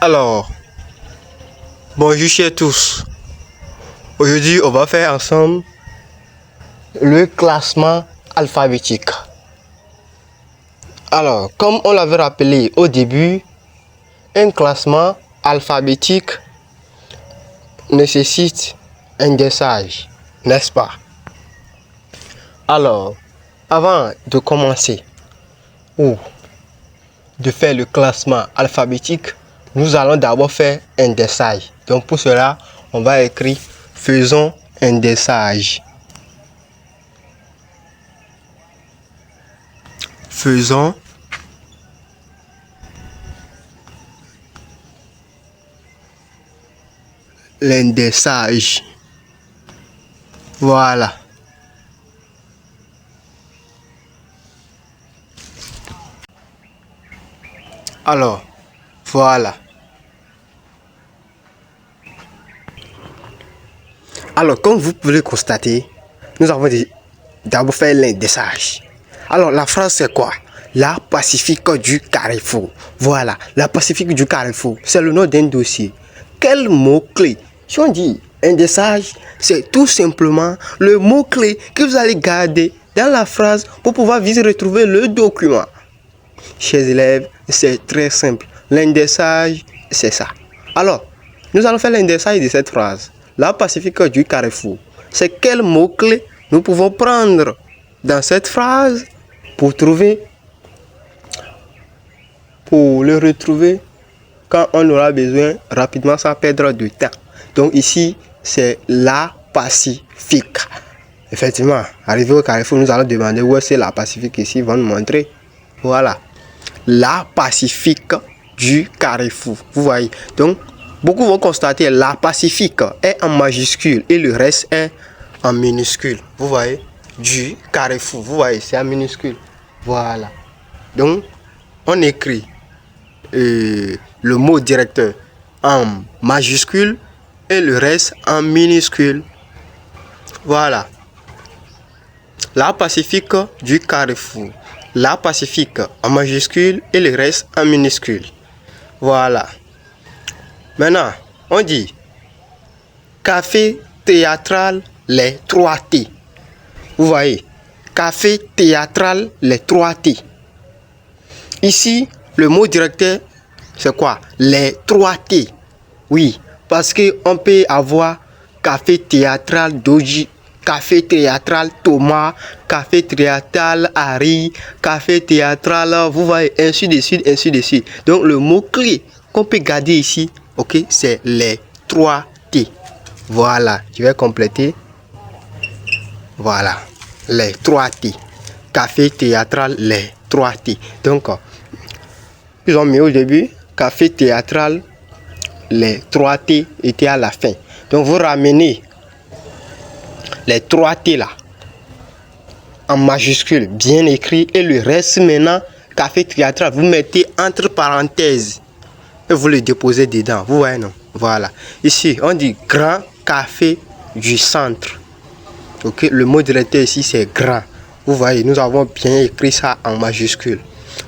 Alors, bonjour chers tous. Aujourd'hui, on va faire ensemble le classement alphabétique. Alors, comme on l'avait rappelé au début, un classement alphabétique nécessite un dressage, n'est-ce pas? Alors, avant de commencer ou de faire le classement alphabétique, nous allons d'abord faire un dressage. Donc pour cela, on va écrire faisons un dressage. Faisons l'indexage. Voilà. Alors, voilà. Alors, comme vous pouvez le constater, nous avons d'abord fait l'indexage. Alors, la phrase c'est quoi? La Pacifique du Carrefour. Voilà, la Pacifique du Carrefour, c'est le nom d'un dossier. Quel mot-clé? Si on dit indexage, c'est tout simplement le mot-clé que vous allez garder dans la phrase pour pouvoir vite retrouver le document. Chers élèves, c'est très simple. L'indexage, c'est ça. Alors, nous allons faire l'indexage de cette phrase. La Pacifique du Carrefour. C'est quel mot-clé nous pouvons prendre dans cette phrase pour le retrouver quand on aura besoin rapidement sans perdre de temps. Donc ici, c'est la Pacifique. Effectivement, arrivé au Carrefour, nous allons demander où c'est la Pacifique ici. Ils vont nous montrer. Voilà. La Pacifique du Carrefour. Vous voyez. Donc, beaucoup vont constater la Pacifique est en majuscule et le reste est en minuscule. Vous voyez. Du Carrefour. Vous voyez, c'est en minuscule. Voilà. Donc, on écrit le mot directeur en majuscule et le reste en minuscule. Voilà. La Pacifique du Carrefour. La Pacifique en majuscule et le reste en minuscule. Voilà. Maintenant, on dit café théâtral les 3 T. Vous voyez, café théâtral les 3 T. Ici, le mot directeur, c'est quoi? Les 3 T. Oui, parce qu'on peut avoir café théâtral Doji, café théâtral Thomas, café théâtral Harry, café théâtral, vous voyez, ainsi de suite, ainsi de suite. Donc, le mot-clé qu'on peut garder ici, ok, c'est les 3 T. Voilà, je vais compléter. Voilà, les 3 T. Café théâtral, les 3 T. Donc, ils ont mis au début, café théâtral, les 3 T étaient à la fin. Donc, vous ramenez les 3 T là en majuscule, bien écrit, et le reste maintenant, café théâtral, vous mettez entre parenthèses et vous le déposez dedans. Vous voyez, non? Voilà. Ici, on dit grand café du centre. Ok, le mot directeur ici, c'est grand. Vous voyez, nous avons bien écrit ça en majuscule.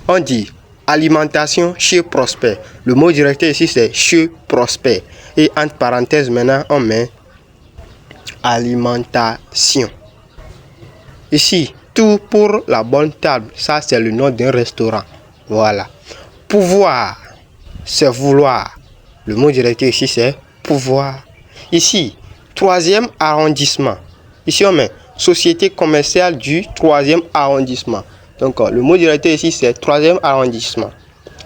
On dit alimentation chez Prosper. Le mot directeur ici, c'est chez Prosper. Et entre parenthèses, maintenant, on met alimentation. Ici, tout pour la bonne table. Ça, c'est le nom d'un restaurant. Voilà. Pouvoir, c'est vouloir. Le mot directeur ici, c'est pouvoir. Ici, 3e arrondissement. Ici, on met société commerciale du 3e arrondissement. Donc, le mot directeur ici, c'est 3e arrondissement.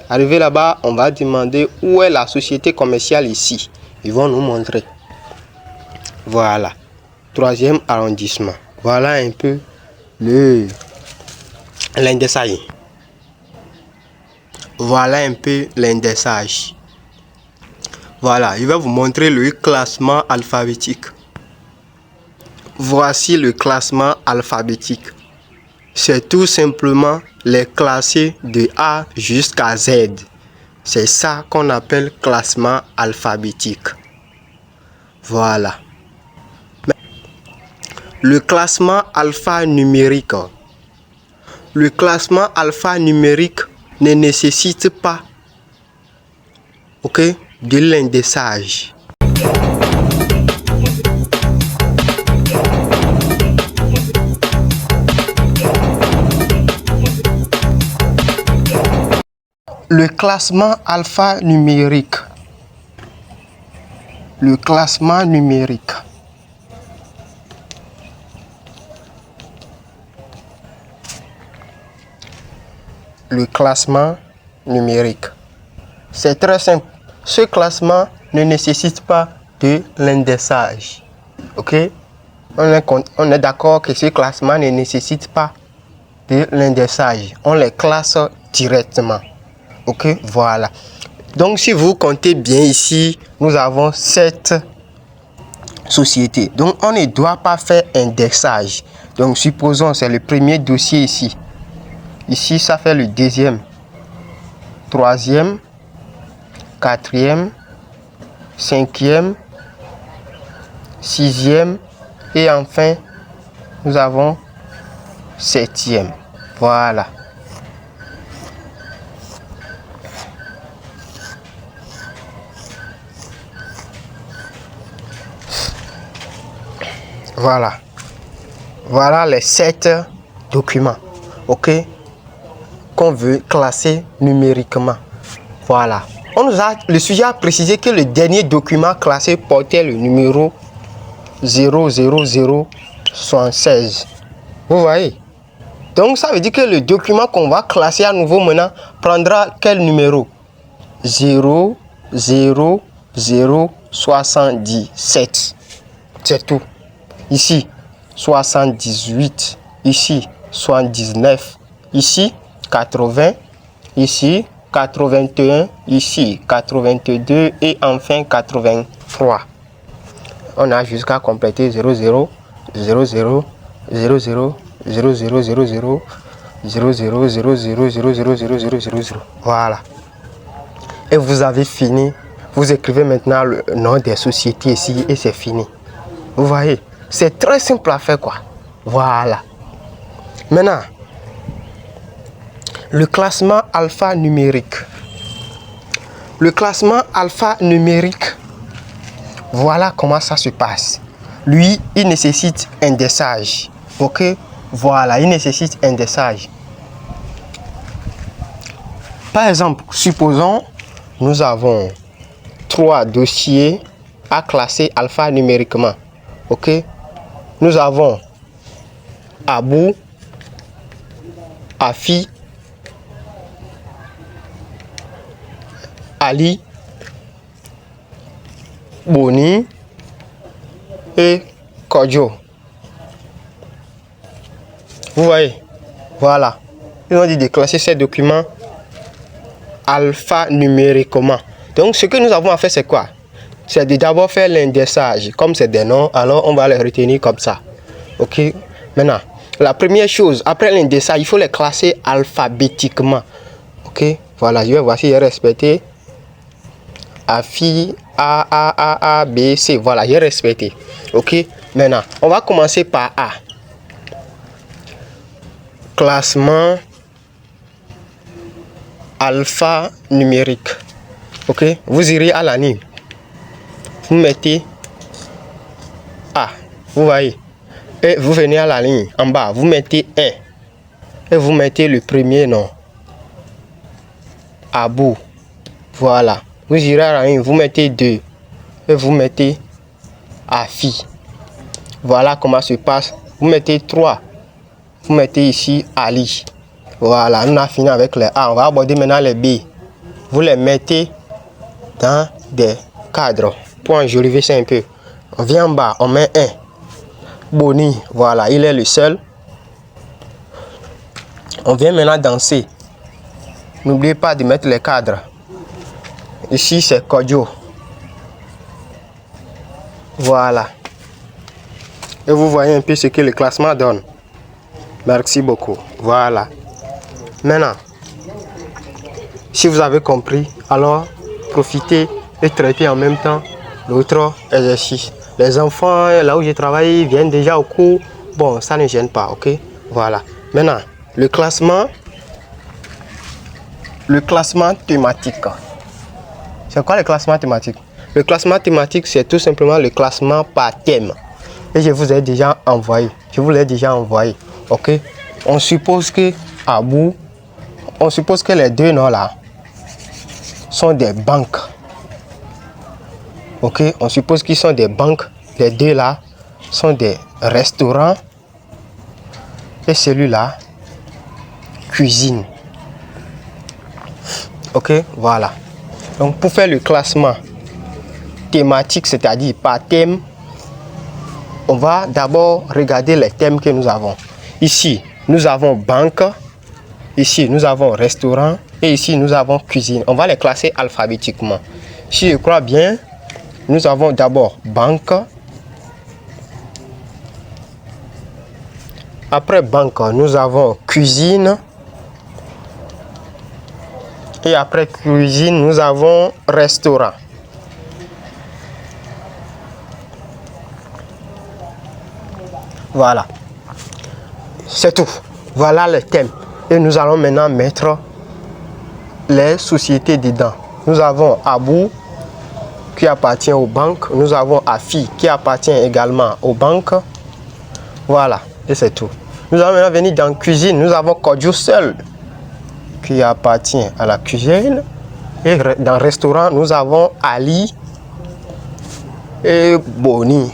Arrivé là-bas, on va demander où est la société commerciale ici. Ils vont nous montrer. Voilà. 3e arrondissement. Voilà un peu l'indexage. Voilà un peu l'indexage. Voilà, je vais vous montrer le classement alphabétique. Voici le classement alphabétique. C'est tout simplement les classés de A jusqu'à Z. C'est ça qu'on appelle classement alphabétique. Voilà. Le classement alphanumérique. Le classement alphanumérique ne nécessite pas, ok, de l'indexage. Le classement alphanumérique. Le classement numérique. Le classement numérique. C'est très simple. Ce classement ne nécessite pas de l'indexage. Ok? On est d'accord que ce classement ne nécessite pas de l'indexage. On les classe directement. Ok? Voilà. Donc, si vous comptez bien ici, nous avons 7 sociétés. Donc, on ne doit pas faire indexage. Donc, supposons c'est le premier dossier ici. Ici, ça fait le deuxième, troisième, quatrième, cinquième, sixième et enfin, nous avons septième. Voilà. Voilà. Voilà les 7 documents. OK? Qu'on veut classer numériquement. Voilà. Le sujet a précisé que le dernier document classé portait le numéro 00076. Vous voyez? Donc ça veut dire que le document qu'on va classer à nouveau maintenant prendra quel numéro? 00077. C'est tout. Ici 78. Ici 79. Ici 80, ici 81, ici 82 et enfin 83. On a jusqu'à compléter 00, 00, 00, 00, 00, 00, 00, 00. Voilà. Et vous avez fini. Vous écrivez maintenant le nom des sociétés ici et c'est fini. Vous voyez, c'est très simple à faire quoi. Voilà. Maintenant, le classement alphanumérique. Le classement alphanumérique, voilà comment ça se passe. Lui, il nécessite indexage. Ok? Voilà, il nécessite indexage. Par exemple, supposons nous avons 3 dossiers à classer alphanumériquement. Ok? Nous avons Abou, Afi, Ali, Boni et Kodjo. Vous voyez? Voilà. Ils ont dit de classer ces documents alphanumériquement. Donc, ce que nous avons à faire, c'est quoi? C'est de d'abord faire l'indexage. Comme c'est des noms, alors on va les retenir comme ça. Ok? Maintenant, la première chose, après l'indexage, il faut les classer alphabétiquement. Ok? Voilà, voici, j'ai respecté. Afi, A, B, C. Voilà, j'ai respecté. Ok? Maintenant, on va commencer par A. Classement alphanumérique. Ok? Vous irez à la ligne. Vous mettez A. Vous voyez? Et vous venez à la ligne en bas. Vous mettez 1. Et vous mettez le premier nom. Abou. Voilà. Vous irez à la ligne. Vous mettez 2. Et vous mettez Afi. Voilà comment se passe. Vous mettez 3. Vous mettez ici Ali. Voilà. On a fini avec les A. On va aborder maintenant les B. Vous les mettez dans des cadres. Pour enjoliver ça un peu. On vient en bas. On met 1. Boni. Voilà. Il est le seul. On vient maintenant danser. N'oubliez pas de mettre les cadres. Ici, c'est Kodjo. Voilà. Et vous voyez un peu ce que le classement donne. Merci beaucoup. Voilà. Maintenant, si vous avez compris, alors profitez et traitez en même temps l'autre exercice. Les enfants, là où je travaille, viennent déjà au cours. Bon, ça ne gêne pas, ok? Voilà. Maintenant, le classement thématique. C'est quoi le classement thématique? Le classement thématique, c'est tout simplement le classement par thème. Et je vous ai déjà envoyé. Ok? On suppose que les deux noms là sont des banques. Ok? On suppose qu'ils sont des banques. Les deux là sont des restaurants. Et celui-là, cuisine. Ok? Voilà. Donc pour faire le classement thématique, c'est-à-dire par thème, on va d'abord regarder les thèmes que nous avons. Ici, nous avons banque. Ici, nous avons restaurant. Et ici, nous avons cuisine. On va les classer alphabétiquement. Si je crois bien, nous avons d'abord banque. Après banque, nous avons cuisine. Et après cuisine, nous avons restaurant. Voilà. C'est tout. Voilà le thème. Et nous allons maintenant mettre les sociétés dedans. Nous avons Abou qui appartient aux banques. Nous avons Afi qui appartient également aux banques. Voilà. Et c'est tout. Nous allons maintenant venir dans cuisine. Nous avons Kodjo seul qui appartient à la cuisine. Et dans restaurant, nous avons Ali et Boni.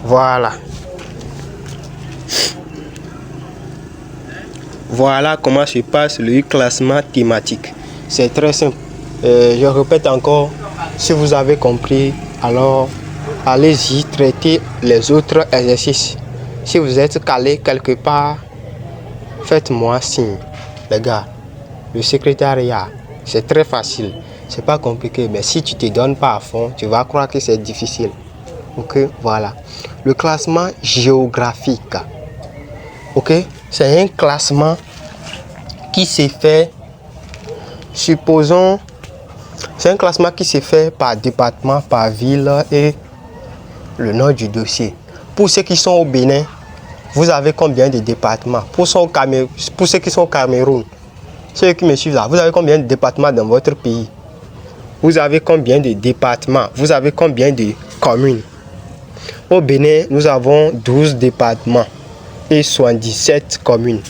Voilà. Voilà comment se passe le classement thématique. C'est très simple. Je répète encore, si vous avez compris, alors allez-y, traitez les autres exercices. Si vous êtes calé quelque part, faites-moi signe. Les gars, le secrétariat, c'est très facile. C'est pas compliqué, mais si tu te donnes pas à fond, tu vas croire que c'est difficile. Ok, voilà. Le classement géographique. Ok, c'est un classement qui se fait, supposons, c'est un classement qui se fait par département, par ville et le nom du dossier. Pour ceux qui sont au Bénin, vous avez combien de départements? Pour ceux qui sont au Cameroun, ceux qui me suivent là, vous avez combien de départements dans votre pays? Vous avez combien de départements? Vous avez combien de communes? Au Bénin, nous avons 12 départements et 77 communes.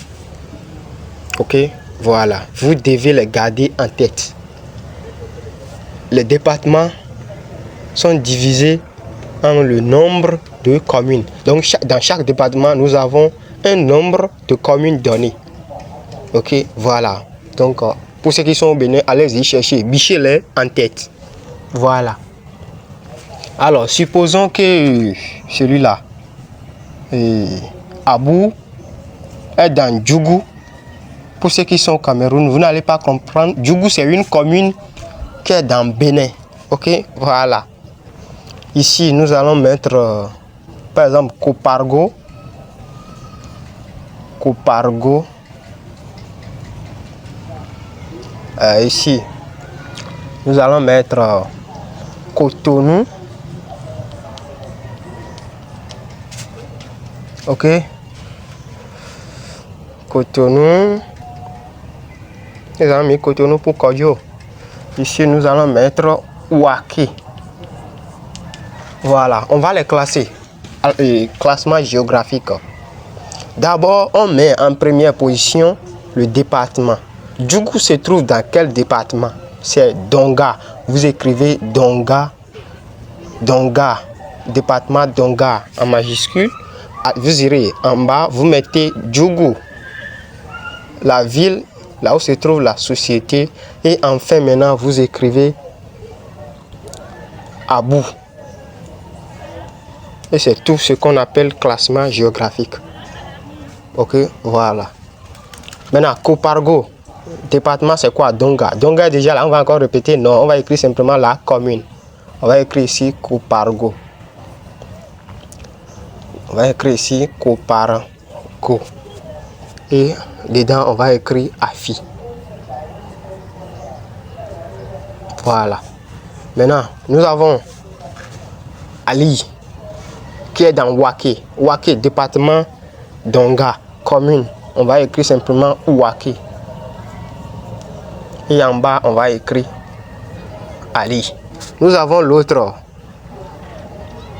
Ok, voilà. Vous devez les garder en tête. Les départements sont divisés en le nombre de communes. Donc, dans chaque département, nous avons un nombre de communes donné. Ok, voilà. Donc, pour ceux qui sont au Bénin, allez-y chercher, bichez-les en tête. Voilà. Alors, supposons que celui-là, Abou, est dans Djougou. Pour ceux qui sont au Cameroun, vous n'allez pas comprendre. Djougou, c'est une commune qui est dans Bénin. Ok, voilà. Ici, nous allons mettre, par exemple, Kopargo. Ici, nous allons mettre Cotonou. Ok. Cotonou. Nous allons mettre Cotonou pour Kodjo. Ici, nous allons mettre Ouaké. Voilà, on va les classer. Classement géographique. D'abord, on met en première position le département. Djougou se trouve dans quel département? C'est Donga. Vous écrivez Donga. Donga. Département Donga en majuscule. Vous irez en bas, vous mettez Djougou. La ville, là où se trouve la société. Et enfin, maintenant, vous écrivez Abou. Et c'est tout ce qu'on appelle classement géographique. Ok, voilà. Maintenant, Kopargo. Département, c'est quoi? Donga. Donga, déjà là, on va encore répéter. Non, on va écrire simplement la commune. On va écrire ici Kopargo. On va écrire ici Kopargo. Et dedans, on va écrire Afi. Voilà. Maintenant, nous avons Ali, qui est dans Ouaké. Ouaké, département Donga, commune. On va écrire simplement Ouaké. Et en bas, on va écrire Ali. Nous avons l'autre,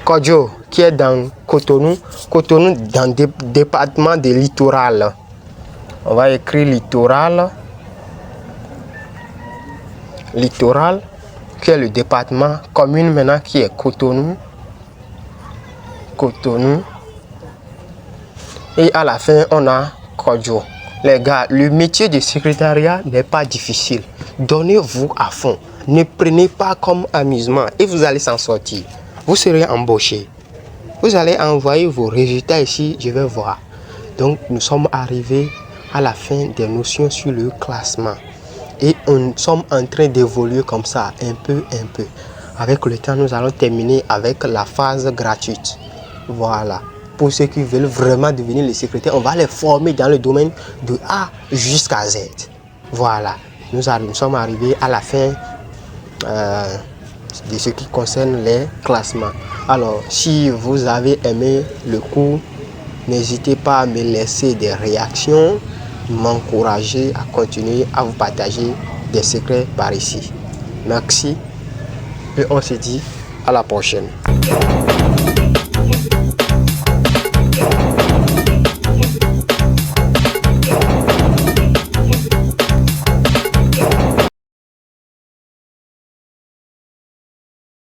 Kodjo, qui est dans Cotonou. Cotonou dans le département de littoral. On va écrire littoral. Littoral, qui est le département. Commune maintenant qui est Cotonou. Cotonou. Et à la fin, on a Kodjo. Les gars, le métier de secrétariat n'est pas difficile. Donnez-vous à fond. Ne prenez pas comme amusement et vous allez s'en sortir. Vous serez embauché. Vous allez envoyer vos résultats ici, je vais voir. Donc, nous sommes arrivés à la fin des notions sur le classement. Et nous sommes en train d'évoluer comme ça, un peu. Avec le temps, nous allons terminer avec la phase gratuite. Voilà. Pour ceux qui veulent vraiment devenir les secrétaires, on va les former dans le domaine de A jusqu'à Z. Voilà. Nous sommes arrivés à la fin de ce qui concerne les classements. Alors, si vous avez aimé le cours, n'hésitez pas à me laisser des réactions, m'encourager à continuer à vous partager des secrets par ici. Merci et on se dit à la prochaine.